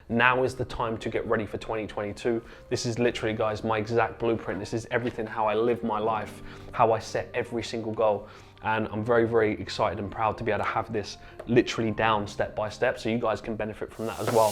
now is the time to get ready for 2022. This is literally, guys, my exact blueprint. This is everything, how I live my life, how I set every single goal. And I'm very, very excited and proud to be able to have this literally down step by step, so you guys can benefit from that as well.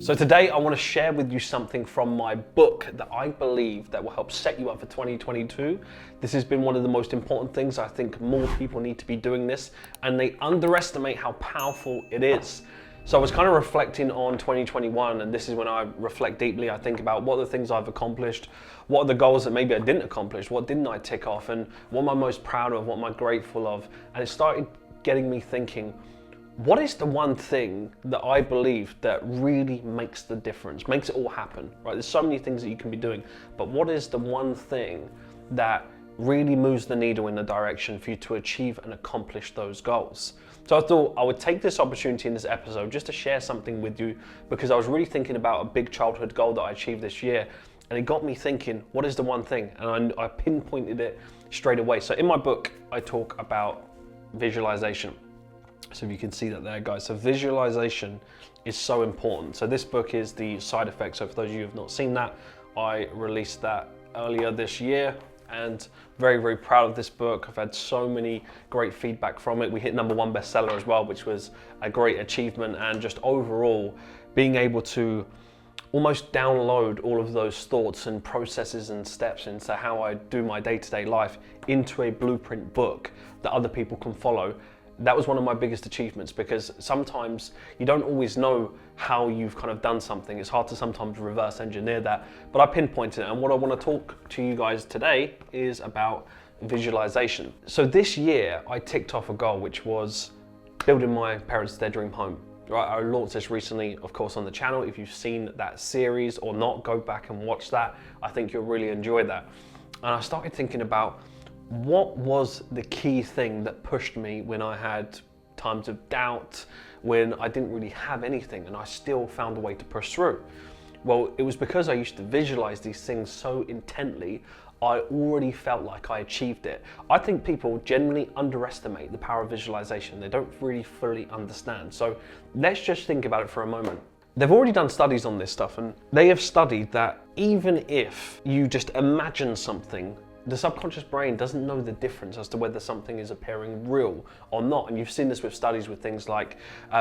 So today I want to share with you something from my book that I believe that will help set you up for 2022. This has been one of the most important things. I think more people need to be doing this, and they underestimate how powerful it is. So I was kind of reflecting on 2021, and this is when I reflect deeply. I think about what are the things I've accomplished, what are the goals that maybe I didn't accomplish, what didn't I tick off, and what am I most proud of, what am I grateful of. And it started getting me thinking, what is the one thing that I believe that really makes the difference, makes it all happen, right? There's so many things that you can be doing, but what is the one thing that really moves the needle in the direction for you to achieve and accomplish those goals? So I thought I would take this opportunity in this episode just to share something with you, because I was really thinking about a big childhood goal that I achieved this year, and it got me thinking, what is the one thing? And I pinpointed it straight away. So in my book, I talk about visualization. So if you can see that there, guys. So visualization is so important. So this book is the side effects. So for those of you who have not seen that, I released that earlier this year, and very, very proud of this book. I've had so many great feedback from it. We hit #1 bestseller as well, which was a great achievement, and just overall being able to almost download all of those thoughts and processes and steps into how I do my day-to-day life into a blueprint book that other people can follow. That was one of my biggest achievements, because sometimes you don't always know how you've kind of done something. It's hard to sometimes reverse engineer that, but I pinpointed it. And what I want to talk to you guys today is about visualization. So this year I ticked off a goal, which was building my parents their dream home. Right, I launched this recently, of course, on the channel. If you've seen that series or not, go back and watch that. I think you'll really enjoy that. And I started thinking about, what was the key thing that pushed me when I had times of doubt, when I didn't really have anything and I still found a way to push through? Well, it was because I used to visualize these things so intently, I already felt like I achieved it. I think people generally underestimate the power of visualization. They don't really fully understand. So let's just think about it for a moment. They've already done studies on this stuff, and they have studied that even if you just imagine something, the subconscious brain doesn't know the difference as to whether something is appearing real or not. And you've seen this with studies with things like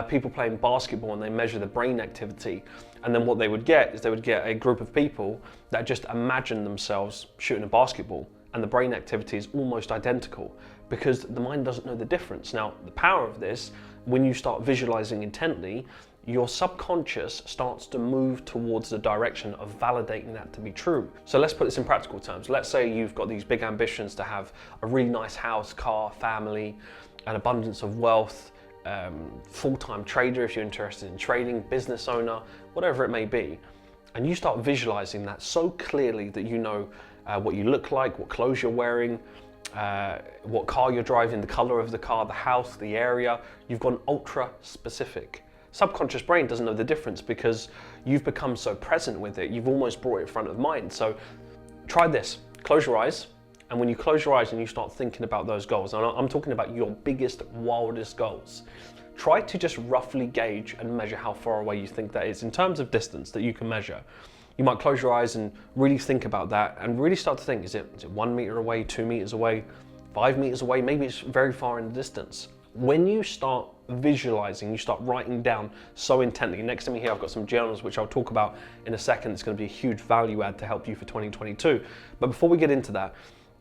people playing basketball, and they measure the brain activity. And then what they would get is they would get a group of people that just imagine themselves shooting a basketball, and the brain activity is almost identical, because the mind doesn't know the difference. Now, the power of this, when you start visualizing intently, your subconscious starts to move towards the direction of validating that to be true. So let's put this in practical terms. Let's say you've got these big ambitions to have a really nice house, car, family, an abundance of wealth, full-time trader if you're interested in trading, business owner, whatever it may be. And you start visualizing that so clearly that you know what you look like, what clothes you're wearing, what car you're driving, the color of the car, the house, the area. You've gone ultra specific. Subconscious brain doesn't know the difference, because you've become so present with it. You've almost brought it front of mind. So try this. Close your eyes. And when you close your eyes and you start thinking about those goals, and I'm talking about your biggest, wildest goals, try to just roughly gauge and measure how far away you think that is in terms of distance that you can measure. You might close your eyes and really think about that, and really start to think, is it 1 meter away, 2 meters away, 5 meters away? Maybe it's very far in the distance. When you start visualizing, you start writing down so intently. Next to me here, I've got some journals, which I'll talk about in a second. It's going to be a huge value add to help you for 2022. But before we get into that,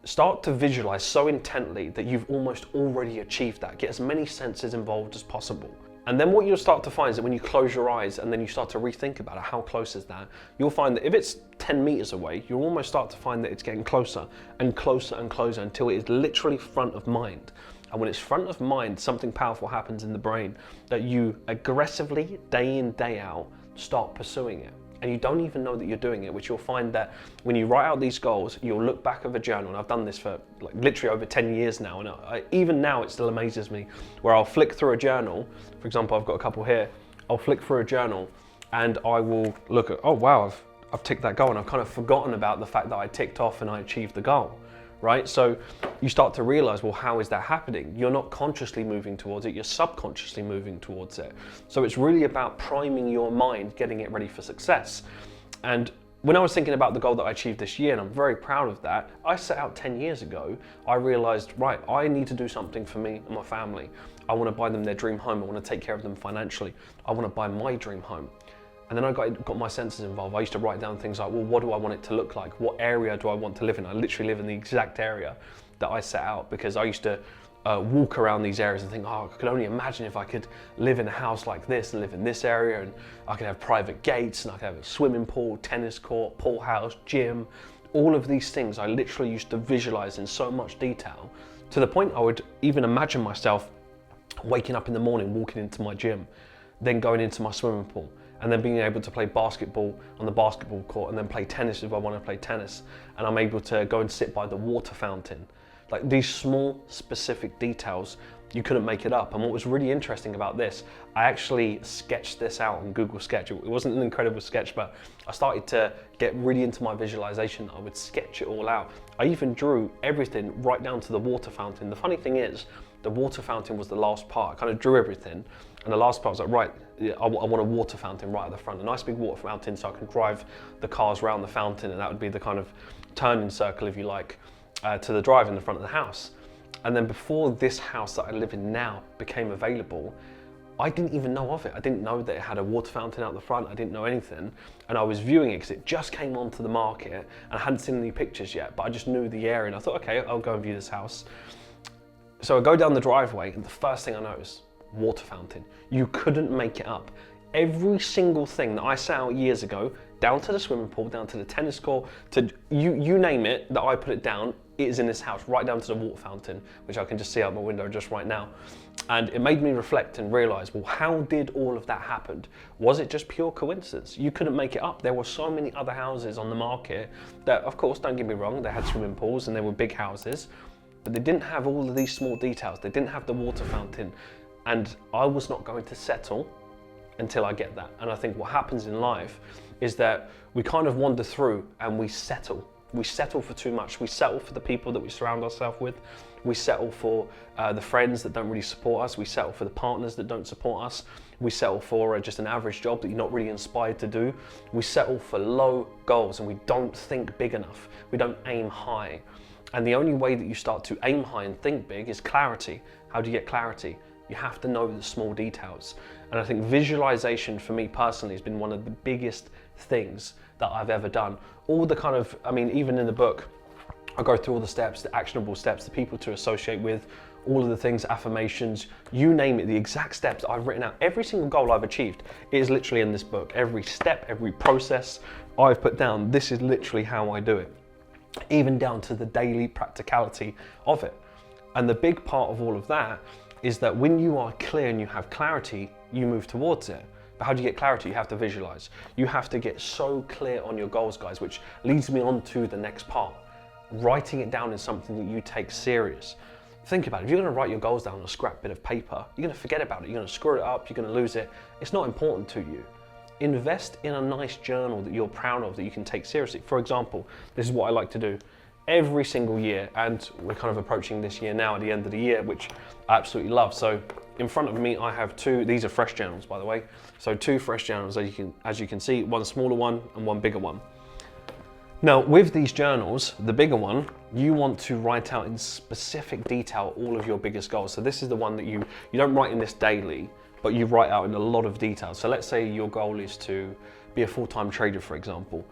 start to visualize so intently that you've almost already achieved that. Get as many senses involved as possible. And then what you'll start to find is that when you close your eyes and then you start to rethink about it, how close is that? You'll find that if it's 10 meters away, you'll almost start to find that it's getting closer and closer and closer until it is literally front of mind. And when it's front of mind, something powerful happens in the brain that you aggressively, day in, day out, start pursuing it. And you don't even know that you're doing it, which you'll find that when you write out these goals, you'll look back of a journal, and I've done this for like literally over 10 years now, and even now it still amazes me, where I'll flick through a journal. For example, I've got a couple here. I'll flick through a journal and I will look at, oh wow, I've ticked that goal, and I've kind of forgotten about the fact that I ticked off and I achieved the goal. right? So you start to realize, well, how is that happening? You're not consciously moving towards it, you're subconsciously moving towards it. So it's really about priming your mind, getting it ready for success. And when I was thinking about the goal that I achieved this year, and I'm very proud of that, I set out 10 years ago, I realized, right, I need to do something for me and my family. I want to buy them their dream home, I want to take care of them financially, I want to buy my dream home. And then I got my senses involved. I used to write down things like, well, what do I want it to look like? What area do I want to live in? I literally live in the exact area that I set out, because I used to walk around these areas and think, oh, I could only imagine if I could live in a house like this and live in this area, and I could have private gates, and I could have a swimming pool, tennis court, pool house, gym. All of these things I literally used to visualize in so much detail, to the point I would even imagine myself waking up in the morning, walking into my gym, then going into my swimming pool, and then being able to play basketball on the basketball court, and then play tennis if I want to play tennis, and I'm able to go and sit by the water fountain. Like, these small specific details, you couldn't make it up. And what was really interesting about this, I actually sketched this out on Google Sketch. It wasn't an incredible sketch, but I started to get really into my visualization. I would sketch it all out. I even drew everything right down to the water fountain. The funny thing is, the water fountain was the last part. I kind of drew everything, and the last part was like, right, I want a water fountain right at the front, a nice big water fountain, so I can drive the cars around the fountain, and that would be the kind of turning circle, if you like, to the drive in the front of the house. And then before this house that I live in now became available, I didn't even know of it. I didn't know that it had a water fountain out the front. I didn't know anything. And I was viewing it because it just came onto the market, and I hadn't seen any pictures yet, but I just knew the area, and I thought, okay, I'll go and view this house. So I go down the driveway, and the first thing I notice, water fountain. You couldn't make it up. Every single thing that I set out years ago, down to the swimming pool, down to the tennis court, to you name it, that I put it down, it is in this house, right down to the water fountain, which I can just see out my window just right now. And it made me reflect and realize, well, how did all of that happen? Was it just pure coincidence? You couldn't make it up. There were so many other houses on the market that, of course, don't get me wrong, they had swimming pools and they were big houses, but they didn't have all of these small details. They didn't have the water fountain. And I was not going to settle until I get that. And I think what happens in life is that we kind of wander through and we settle. We settle for too much. We settle for the people that we surround ourselves with. We settle for the friends that don't really support us. We settle for the partners that don't support us. We settle for just an average job that you're not really inspired to do. We settle for low goals, and we don't think big enough. We don't aim high. And the only way that you start to aim high and think big is clarity. How do you get clarity? You have to know the small details. And I think visualization for me personally has been one of the biggest things that I've ever done. All the kind of, I mean, even in the book, I go through all the steps, the actionable steps, the people to associate with, all of the things, affirmations, you name it, the exact steps that I've written out. Every single goal I've achieved is literally in this book. Every step, every process I've put down, this is literally how I do it. Even down to the daily practicality of it. And the big part of all of that is that when you are clear and you have clarity, you move towards it. But how do you get clarity? You have to visualize. You have to get so clear on your goals, guys, which leads me on to the next part. Writing it down is something that you take serious. Think about it. If you're going to write your goals down on a scrap bit of paper, you're going to forget about it. You're going to screw it up. You're going to lose it. It's not important to you. Invest in a nice journal that you're proud of, that you can take seriously. For example, this is what I like to do every single year, and we're kind of approaching this year now at the end of the year, which I absolutely love. So in front of me, I have two, these are fresh journals, by the way. So two fresh journals, as you can see, one smaller one and one bigger one. Now, with these journals, the bigger one, you want to write out in specific detail all of your biggest goals. So this is the one that you don't write in this daily, but you write out in a lot of detail. So let's say your goal is to be a full-time trader, for example.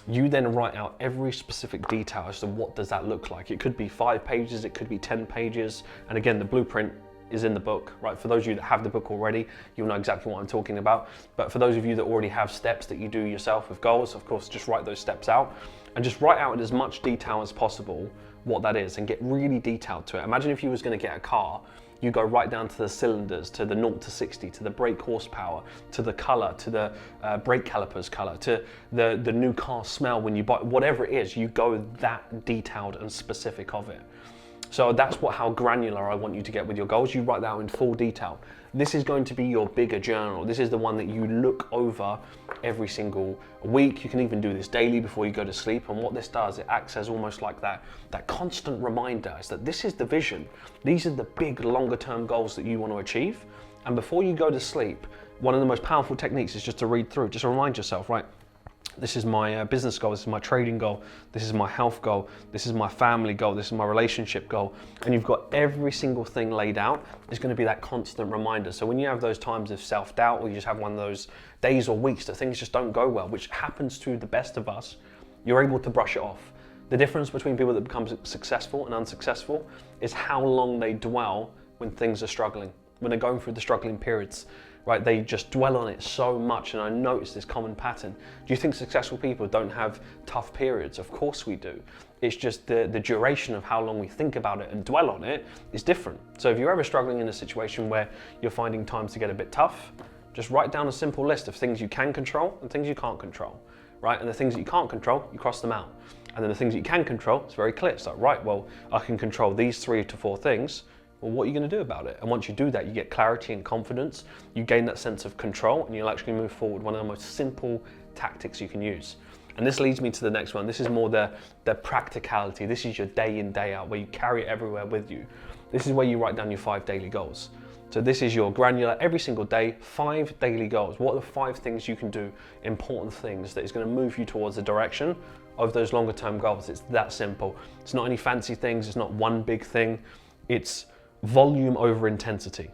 You then write out every specific detail as to what does that look like. It could be 5 pages, it could be 10 pages. And again, the blueprint is in the book, right? For those of you that have the book already, you'll know exactly what I'm talking about. But for those of you that already have steps that you do yourself with goals, of course, just write those steps out and just write out in as much detail as possible what that is and get really detailed to it. Imagine if you was gonna get a car, you go right down to the cylinders, to the 0 to 60, to the brake horsepower, to the color, to the brake calipers color, to the new car smell when you buy, whatever it is, you go that detailed and specific of it. So that's how granular I want you to get with your goals. You write that out in full detail. This is going to be your bigger journal. This is the one that you look over every single week. You can even do this daily before you go to sleep. And what this does, it acts as almost like that constant reminder is that this is the vision. These are the big longer term goals that you want to achieve. And before you go to sleep, one of the most powerful techniques is just to read through, just to remind yourself, right? This is my business goal, this is my trading goal, this is my health goal, this is my family goal, this is my relationship goal. And you've got every single thing laid out. It's going to be that constant reminder. So when you have those times of self-doubt, or you just have one of those days or weeks that things just don't go well, which happens to the best of us, you're able to brush it off. The difference between people that become successful and unsuccessful is how long they dwell when things are struggling, when they're going through the struggling periods. Right, they just dwell on it so much, and I notice this common pattern. Do you think successful people don't have tough periods? Of course we do. It's just the duration of how long we think about it and dwell on it is different. So if you're ever struggling in a situation where you're finding times to get a bit tough, just write down a simple list of things you can control and things you can't control, right? And the things that you can't control, you cross them out. And then the things that you can control, it's very clear. It's like, right, well, I can control these 3 to 4 things. Well, what are you going to do about it? And once you do that, you get clarity and confidence, you gain that sense of control, and you'll actually move forward. One of the most simple tactics you can use. And this leads me to the next one. This is more the practicality. This is your day in, day out, where you carry it everywhere with you. This is where you write down your 5 daily goals. So this is your granular, every single day, 5 daily goals. What are the 5 things you can do, important things that is going to move you towards the direction of those longer term goals? It's that simple. It's not any fancy things. It's not one big thing. It's volume over intensity.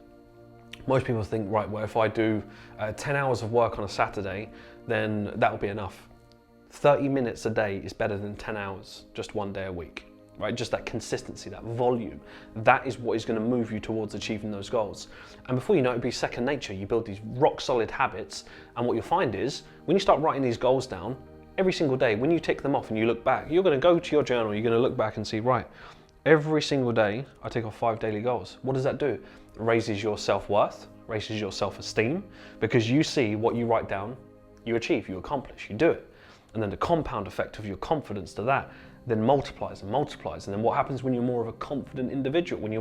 Most people think, right, well, if I do 10 hours of work on a Saturday, then that'll be enough. 30 minutes a day is better than 10 hours just one day a week, right? Just that consistency, that volume, that is what is going to move you towards achieving those goals. And before you know it, it'll be second nature. You build these rock solid habits, and what you'll find is when you start writing these goals down every single day, when you tick them off and you look back, you're going to go to your journal, you're going to look back and see, right, every single day, I take off 5 daily goals. What does that do? It raises your self-worth, raises your self-esteem, because you see what you write down, you achieve, you accomplish, you do it. And then the compound effect of your confidence to that then multiplies and multiplies. And then what happens when you're more of a confident individual, when you're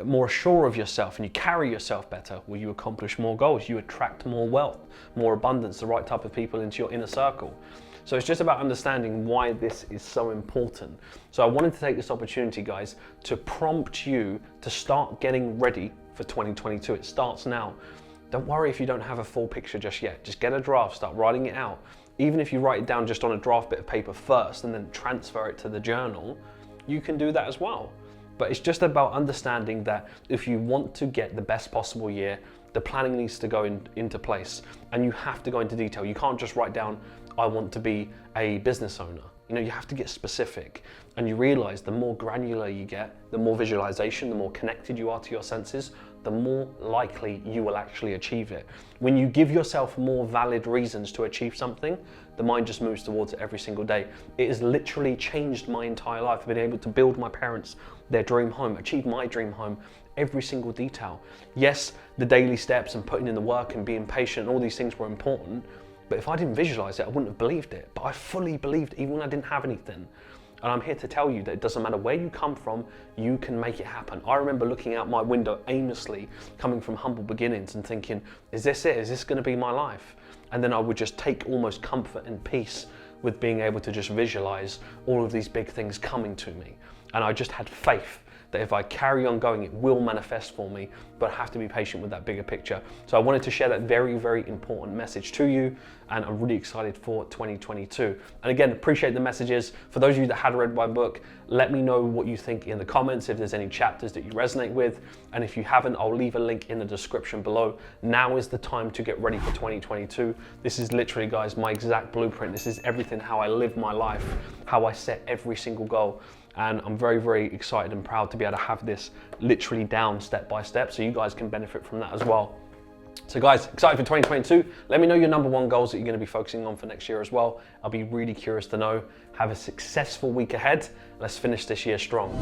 more sure of yourself and you carry yourself better? Well, you accomplish more goals, you attract more wealth, more abundance, the right type of people into your inner circle. So it's just about understanding why this is so important. So I wanted to take this opportunity, guys, to prompt you to start getting ready for 2022. It starts now. Don't worry if you don't have a full picture just yet. Just get a draft, start writing it out. Even if you write it down just on a draft bit of paper first and then transfer it to the journal, you can do that as well. But it's just about understanding that if you want to get the best possible year, the planning needs to go into place, and you have to go into detail. You can't just write down, I want to be a business owner. You know, you have to get specific, and you realize the more granular you get, the more visualization, the more connected you are to your senses, the more likely you will actually achieve it. When you give yourself more valid reasons to achieve something, the mind just moves towards it every single day. It has literally changed my entire life. I've been able to build my parents their dream home, achieve my dream home, every single detail. Yes, the daily steps and putting in the work and being patient, all these things were important, but if I didn't visualize it, I wouldn't have believed it. But I fully believed it, even when I didn't have anything. And I'm here to tell you that it doesn't matter where you come from, you can make it happen. I remember looking out my window aimlessly, coming from humble beginnings and thinking, is this it? Is this going to be my life? And then I would just take almost comfort and peace with being able to just visualize all of these big things coming to me. And I just had faith that if I carry on going, it will manifest for me, but I have to be patient with that bigger picture. So I wanted to share that very, very important message to you, and I'm really excited for 2022. And again, appreciate the messages. For those of you that had read my book, let me know what you think in the comments, if there's any chapters that you resonate with. And if you haven't, I'll leave a link in the description below. Now is the time to get ready for 2022. This is literally, guys, my exact blueprint. This is everything, how I live my life, how I set every single goal. And I'm very, very excited and proud to be able to have this literally down step by step, so you guys can benefit from that as well. So guys, excited for 2022. Let me know your #1 goals that you're going to be focusing on for next year as well. I'll be really curious to know. Have a successful week ahead. Let's finish this year strong.